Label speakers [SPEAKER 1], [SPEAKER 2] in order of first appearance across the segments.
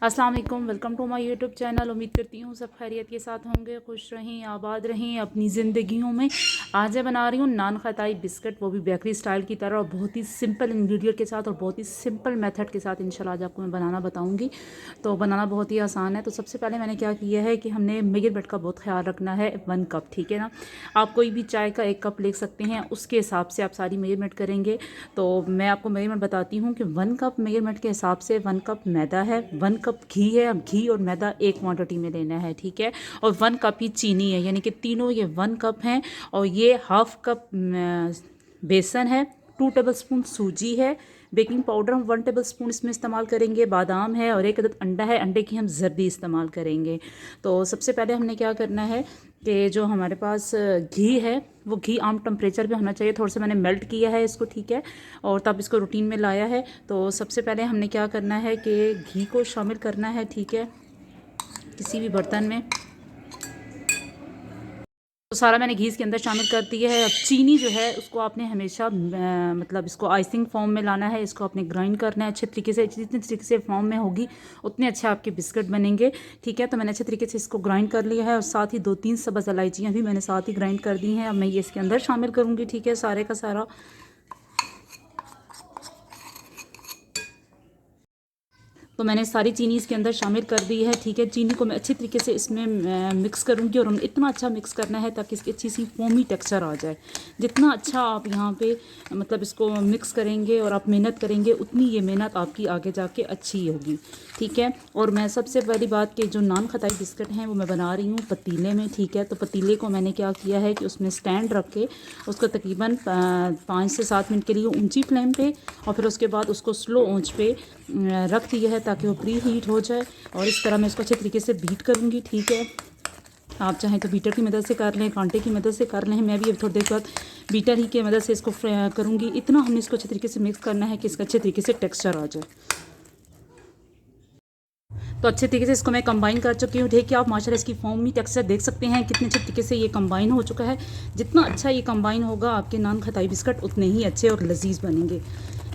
[SPEAKER 1] अस्सलाम वालेकुम, welcome to my YouTube channel. उम्मीद करती हूँ सब खैरियत के साथ होंगे, खुश रहें, आबाद रहें अपनी ज़िंदगियों में। आज मैं बना रही हूँ नान खताई बिस्किट, वो भी बेकरी स्टाइल की तरह, और बहुत ही सिंपल इंग्रेडिएंट के साथ और बहुत ही सिंपल मेथड के साथ इंशाल्लाह आज आपको मैं बनाना बताऊँगी। तो बनाना बहुत ही आसान है। तो सबसे पहले मैंने क्या किया है कि हमने मेजरमेंट का बहुत ख्याल रखना है। 1 कप, ठीक है ना। आप कोई भी चाय का 1 कप ले सकते हैं, उसके हिसाब से आप सारी मेजरमेंट करेंगे। तो मैं आपको मेजरमेंट बताती हूँ कि 1 कप मेजरमेंट के हिसाब से 1 कप मैदा है, 1 कप घी है। अब घी और मैदा एक क्वांटिटी में लेना है, ठीक है। और 1 कप ही चीनी है, यानी कि तीनों ये 1 कप हैं। और ये हाफ कप बेसन है, 2 टेबलस्पून सूजी है, बेकिंग पाउडर हम 1 टेबलस्पून इसमें इस्तेमाल करेंगे, बादाम है, और 1 अदद अंडा है। अंडे की हम जर्दी इस्तेमाल करेंगे। तो सबसे पहले हमने क्या करना है कि जो हमारे पास घी है वो घी आम टेम्परेचर पे होना चाहिए। थोड़ा सा मैंने मेल्ट किया है इसको, ठीक है, और तब इसको रूटीन में लाया है। तो सबसे पहले हमने क्या करना है कि घी को शामिल करना है, ठीक है, किसी भी बर्तन में। तो सारा मैंने घी इसके अंदर शामिल कर दिया है। अब चीनी जो है उसको आपने हमेशा मतलब इसको आइसिंग फॉर्म में लाना है, इसको आपने ग्राइंड करना है अच्छे तरीके से। जितने तरीके से फॉर्म में होगी उतने अच्छे आपके बिस्किट बनेंगे, ठीक है। तो मैंने अच्छे तरीके से इसको ग्राइंड कर लिया है, और साथ ही 2-3 सब्ज़ इलायचियाँ भी मैंने साथ ही ग्राइंड कर दी हैं। अब मैं ये इसके अंदर शामिल करूँगी, ठीक है, सारे का सारा। तो मैंने सारी चीनी इसके अंदर शामिल कर दी है, ठीक है। चीनी को मैं अच्छी तरीके से इसमें मिक्स करूँगी, और हम इतना अच्छा मिक्स करना है ताकि इसकी अच्छी सी फोमी टेक्सचर आ जाए। जितना अच्छा आप यहाँ पे मतलब इसको मिक्स करेंगे और आप मेहनत करेंगे, उतनी ये मेहनत आपकी आगे जाके अच्छी होगी, ठीक है। और मैं सबसे पहली बात कि जो नान खताई बिस्किट हैं वो मैं बना रही हूँ पतीले में, ठीक है। तो पतीले को मैंने क्या किया है कि उसमें स्टैंड रख के उसको तकरीबन 5 से 7 मिनट के लिए ऊंची फ्लेम पे, और फिर उसके बाद उसको स्लो आंच पे रख दिया है ताकि वो प्री हीट हो जाए। और इस तरह मैं इसको अच्छे तरीके से बीट करूँगी, ठीक है। आप चाहें तो बीटर की मदद से कर लें, कांटे की मदद से कर लें। मैं भी अब थोड़ी देर बाद बीटर ही की मदद से इसको करूँगी। इतना हमने इसको अच्छे तरीके से मिक्स करना है कि इसका अच्छे तरीके से टेक्सचर आ जाए। तो अच्छे तरीके से इसको मैं कंबाइन कर चुकी हूँ, ठीक है। आप माशाल्लाह इसकी फॉर्मी टेक्सचर देख सकते हैं कितने अच्छे तरीके से ये कंबाइन हो चुका है। जितना अच्छा ये कंबाइन होगा आपके नान खताई बिस्किट उतने ही अच्छे और लजीज बनेंगे।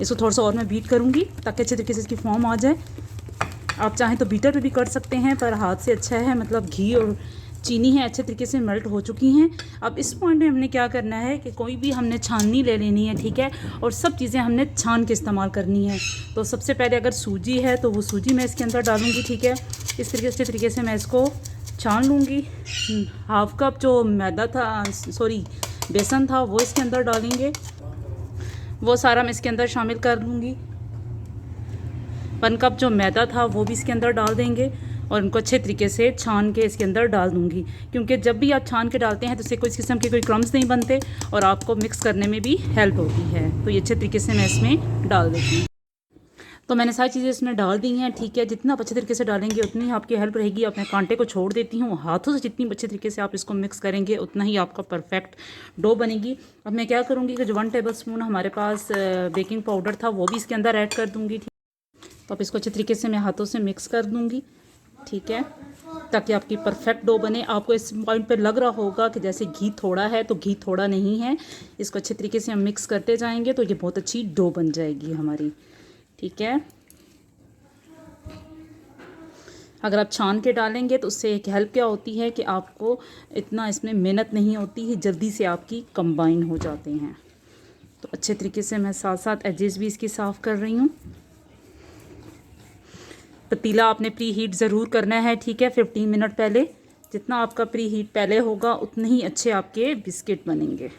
[SPEAKER 1] इसको थोड़ा सा और मैं बीट करूँगी ताकि अच्छे तरीके से इसकी फॉर्म आ जाए। आप चाहें तो बीटर पे भी कर सकते हैं, पर हाथ से अच्छा है। मतलब घी और चीनी है अच्छे तरीके से मेल्ट हो चुकी हैं। अब इस पॉइंट में हमने क्या करना है कि कोई भी हमने छाननी ले लेनी है, ठीक है, और सब चीज़ें हमने छान के इस्तेमाल करनी है। तो सबसे पहले अगर सूजी है तो वो सूजी मैं इसके अंदर डालूँगी, ठीक है। इस तरीके अच्छे तरीके से मैं इसको छान लूँगी। हाफ कप जो मैदा था, सॉरी बेसन था, वो इसके अंदर डालेंगे। वो सारा मैं इसके अंदर शामिल कर लूँगी। 1 कप जो मैदा था वो भी इसके अंदर डाल देंगे, और उनको अच्छे तरीके से छान के इसके अंदर डाल दूँगी। क्योंकि जब भी आप छान के डालते हैं तो इससे कोई किस्म के कोई क्रम्स नहीं बनते, और आपको मिक्स करने में भी हेल्प होती है। तो ये अच्छे तरीके से मैं इसमें डाल देती हूँ। तो मैंने सारी चीज़ें इसमें डाल दी हैं, ठीक है। जितना आप अच्छे तरीके से डालेंगे उतनी ही आपकी हेल्प रहेगी। अब मैं कांटे को छोड़ देती हूँ। हाथों से जितनी अच्छे तरीके से आप इसको मिक्स करेंगे उतना ही आपका परफेक्ट डो बनेगी। अब मैं क्या करूँगी कि जो 1 टेबलस्पून हमारे पास बेकिंग पाउडर था वो भी इसके अंदर ऐड कर दूँगी। तो अब इसको अच्छे तरीके से मैं हाथों से मिक्स कर दूँगी, ठीक है, ताकि आपकी परफेक्ट डो बने। आपको इस पॉइंट पे लग रहा होगा कि जैसे घी थोड़ा है, तो घी थोड़ा नहीं है। इसको अच्छे तरीके से हम मिक्स करते जाएंगे तो ये बहुत अच्छी डो बन जाएगी हमारी, ठीक है। अगर आप छान के डालेंगे तो उससे एक हेल्प क्या होती है कि आपको इतना इसमें मेहनत नहीं होती है, जल्दी से आपकी कंबाइन हो जाते हैं। तो अच्छे तरीके से मैं साथ साथ एजेस भी इसकी साफ़ कर रही हूँ। पतीला आपने प्री हीट ज़रूर करना है, ठीक है, 15 मिनट पहले। जितना आपका प्री हीट पहले होगा उतने ही अच्छे आपके बिस्किट बनेंगे।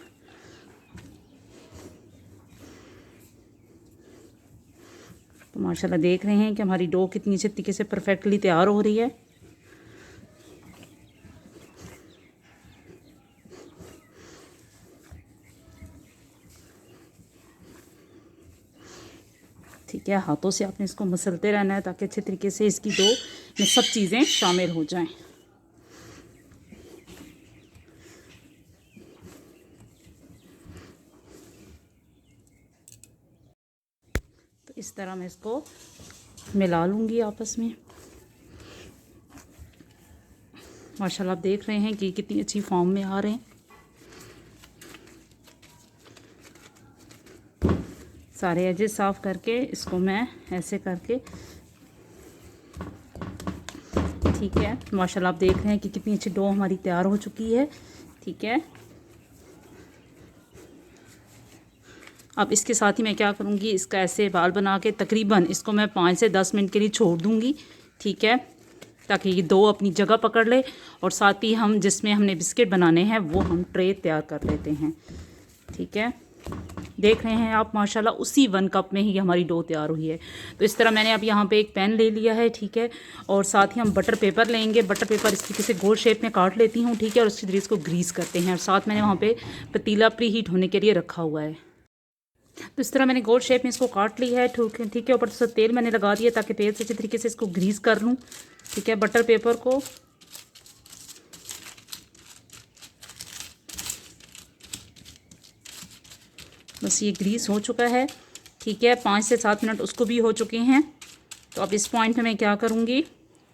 [SPEAKER 1] तो माशाल्लाह देख रहे हैं कि हमारी डो कितनी अच्छे तरीके से परफेक्टली तैयार हो रही है। ठीक है, हाथों से आपने इसको मसलते रहना है ताकि अच्छे तरीके से इसकी डो में सब चीज़ें शामिल हो जाएं। तो इस तरह मैं इसको मिला लूँगी आपस में। माशाल्लाह आप देख रहे हैं कि कितनी अच्छी फॉर्म में आ रहे हैं। सारे एजेस साफ़ करके इसको मैं ऐसे करके ठीक है। माशाल्लाह आप देख रहे हैं कि कितनी अच्छी डो हमारी तैयार हो चुकी है। ठीक है, अब इसके साथ ही मैं क्या करूँगी, इसका ऐसे बाल बना के तकरीबन इसको मैं 5 से 10 मिनट के लिए छोड़ दूँगी। ठीक है, ताकि ये दो अपनी जगह पकड़ ले, और साथ ही हम जिसमें हमने बिस्किट बनाने हैं वो हम ट्रे तैयार कर लेते हैं। ठीक है, देख रहे हैं आप माशाल्लाह उसी 1 कप में ही हमारी डो तैयार हुई है। तो इस तरह मैंने अब यहाँ पे एक पैन ले लिया है। ठीक है, और साथ ही हम बटर पेपर लेंगे। बटर पेपर इस तरीके से गोल शेप में काट लेती हूँ। ठीक है, और उसके तरीके इसको ग्रीस करते हैं, और साथ मैंने वहाँ पे पतीला प्री हीट होने के लिए रखा हुआ है। तो इस तरह मैंने गोल शेप में इसको काट लिया है। ठीक है, ऊपर से तेल मैंने लगा दिया ताकि तेल से अच्छी तरीके से इसको ग्रीस कर लूँ। ठीक है, बटर पेपर को बस ये ग्रीस हो चुका है। ठीक है, 5 से 7 मिनट उसको भी हो चुके हैं। तो अब इस पॉइंट पे मैं क्या करूँगी,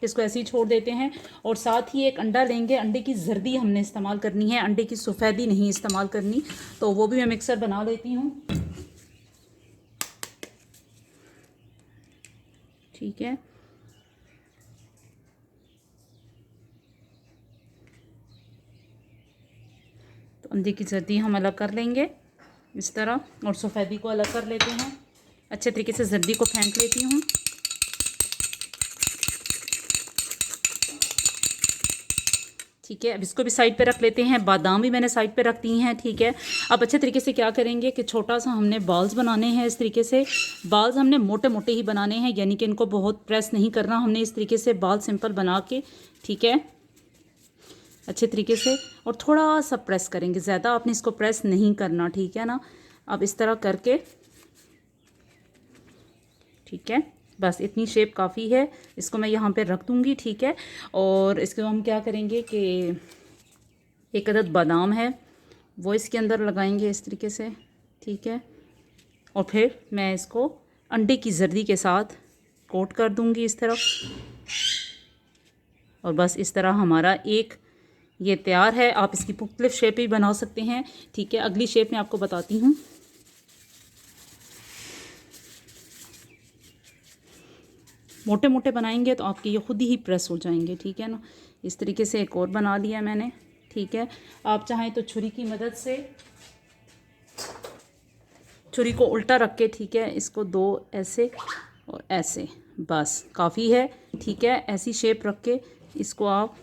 [SPEAKER 1] इसको ऐसे ही छोड़ देते हैं। और साथ ही एक अंडा लेंगे। अंडे की जर्दी हमने इस्तेमाल करनी है, अंडे की सफ़ेदी नहीं इस्तेमाल करनी। तो वो भी मैं मिक्सर बना लेती हूँ। ठीक है, तो अंडे की जर्दी हम अलग कर लेंगे इस तरह, और सफ़ेदी को अलग कर लेते हैं। अच्छे तरीके से जर्दी को फेंक लेती हूँ। ठीक है, अब इसको भी साइड पे रख लेते हैं। बादाम भी मैंने साइड पे रख दी हैं। ठीक है, अब अच्छे तरीके से क्या करेंगे कि छोटा सा हमने बॉल्स बनाने हैं। इस तरीके से बॉल्स हमने मोटे मोटे ही बनाने हैं, यानी कि इनको बहुत प्रेस नहीं करना हमने। इस तरीके से बॉल सिंपल बना के, ठीक है, अच्छे तरीके से, और थोड़ा सा प्रेस करेंगे, ज़्यादा आपने इसको प्रेस नहीं करना। ठीक है ना, अब इस तरह करके, ठीक है, बस इतनी शेप काफ़ी है। इसको मैं यहाँ पे रख दूँगी। ठीक है, और इसको हम क्या करेंगे कि एक अदद बादाम है वो इसके अंदर लगाएंगे इस तरीके से। ठीक है, और फिर मैं इसको अंडे की जर्दी के साथ कोट कर दूँगी इस तरह, और बस इस तरह हमारा एक ये तैयार है। आप इसकी मुख्तलिफ शेप भी बना सकते हैं। ठीक है, अगली शेप मैं आपको बताती हूँ। मोटे मोटे बनाएंगे तो आपके ये खुद ही प्रेस हो जाएंगे। ठीक है ना, इस तरीके से एक और बना लिया मैंने। ठीक है, आप चाहें तो छुरी की मदद से छुरी को उल्टा रख के, ठीक है, इसको दो ऐसे और ऐसे, बस काफ़ी है। ठीक है, ऐसी शेप रख के इसको आप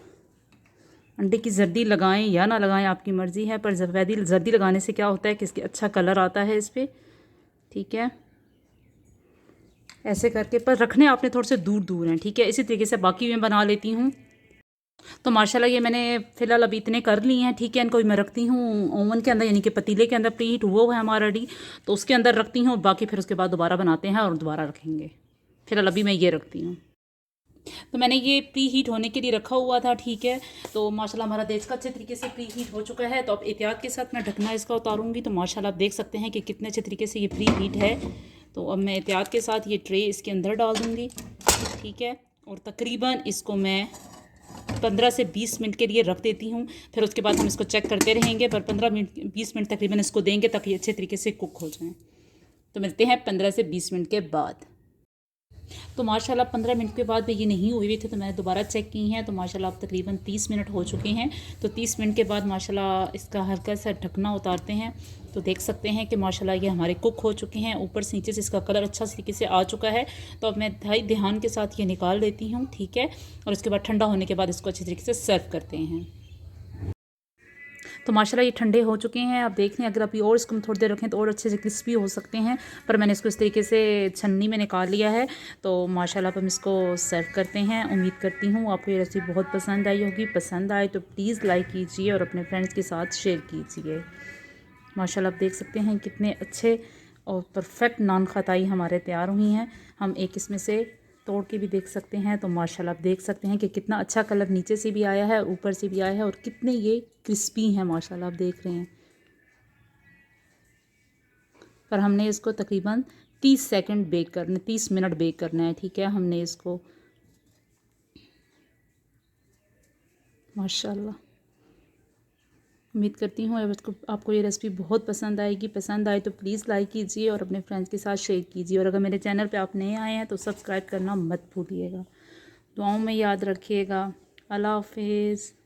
[SPEAKER 1] अंडे की जर्दी लगाएं या ना लगाएं, आपकी मर्ज़ी है, पर जर्दी लगाने से क्या होता है कि इसके अच्छा कलर आता है इस पर। ठीक है, ऐसे करके, पर रखने आपने थोड़े से दूर दूर हैं। ठीक है, इसी तरीके से बाकी मैं बना लेती हूँ। तो माशाल्लाह ये मैंने फ़िलहाल अभी इतने कर लिए हैं। ठीक है, इनको मैं रखती हूँ ओवन के अंदर, यानी कि पतीले के अंदर प्री हीट हुआ है हमारा रेडी, तो उसके अंदर रखती हूँ। बाकी फिर उसके बाद दोबारा बनाते हैं और दोबारा रखेंगे। फ़िलहाल अभी मैं ये रखती हूँ। तो मैंने ये प्री हीट होने के लिए रखा हुआ था। ठीक है, तो माशाल्लाह हमारा देश का अच्छे तरीके से प्री हीट हो चुका है। तो अब एहतियात के साथ मैं ढकना इसका उतारूँगी। तो माशाल्लाह आप देख सकते हैं कि कितने अच्छे तरीके से ये प्री हीट है। तो अब मैं एहतियात के साथ ये ट्रे इसके अंदर डाल दूँगी। ठीक है, और तकरीबन इसको मैं 15 से 20 मिनट के लिए रख देती हूँ। फिर उसके बाद हम इसको चेक करते रहेंगे, पर 15 मिनट 20 मिनट तकरीबन इसको देंगे ताकि अच्छे तरीके से कुक हो जाएँ। तो मिलते हैं 15 से 20 मिनट के बाद। तो माशाल्लाह 15 मिनट के बाद में ये नहीं हुई थी, तो मैंने दोबारा चेक की हैं। तो माशाल्लाह अब तकरीबन 30 मिनट हो चुके हैं। तो 30 मिनट के बाद माशाल्लाह इसका हल्का सा ढकना उतारते हैं। तो देख सकते हैं कि माशाल्लाह ये हमारे कुक हो चुके हैं। ऊपर से नीचे से इसका कलर अच्छा तरीके से आ चुका है। तो अब मैं ध्यान के साथ ये निकाल लेती हूँ। ठीक है, और उसके बाद ठंडा होने के बाद इसको अच्छे तरीके से सर्व करते हैं। तो माशाल्लाह ये ठंडे हो चुके हैं। आप देख लें, अगर अभी और इसको हम थोड़ी देर रखें तो और अच्छे से क्रिस्पी हो सकते हैं, पर मैंने इसको इस तरीके से छन्नी में निकाल लिया है। तो माशाल्लाह अब हम इसको सर्व करते हैं। उम्मीद करती हूँ आपको ये रेसिपी बहुत पसंद आई होगी। पसंद आए तो प्लीज़ लाइक कीजिए और अपने फ्रेंड्स के साथ शेयर कीजिए। माशाल्लाह आप देख सकते हैं कितने अच्छे और परफेक्ट नान खताई हमारे तैयार हुई हैं। हम एक इसमें से तोड़ के भी देख सकते हैं। तो माशाल्लाह आप देख सकते हैं कि कितना अच्छा कलर नीचे से भी आया है, ऊपर से भी आया है, और कितने ये क्रिस्पी हैं माशाल्लाह आप देख रहे हैं। पर हमने इसको तकरीबन 30 सेकंड बेक करना, 30 मिनट बेक करना है। ठीक है, हमने इसको माशाल्लाह, उम्मीद करती हूँ आपको ये रेसिपी बहुत पसंद आएगी। पसंद आए तो प्लीज़ लाइक कीजिए और अपने फ्रेंड्स के साथ शेयर कीजिए। और अगर मेरे चैनल पे आप नए आए हैं तो सब्सक्राइब करना मत भूलिएगा। दुआओं में याद रखिएगा। अल्लाह हाफिज़।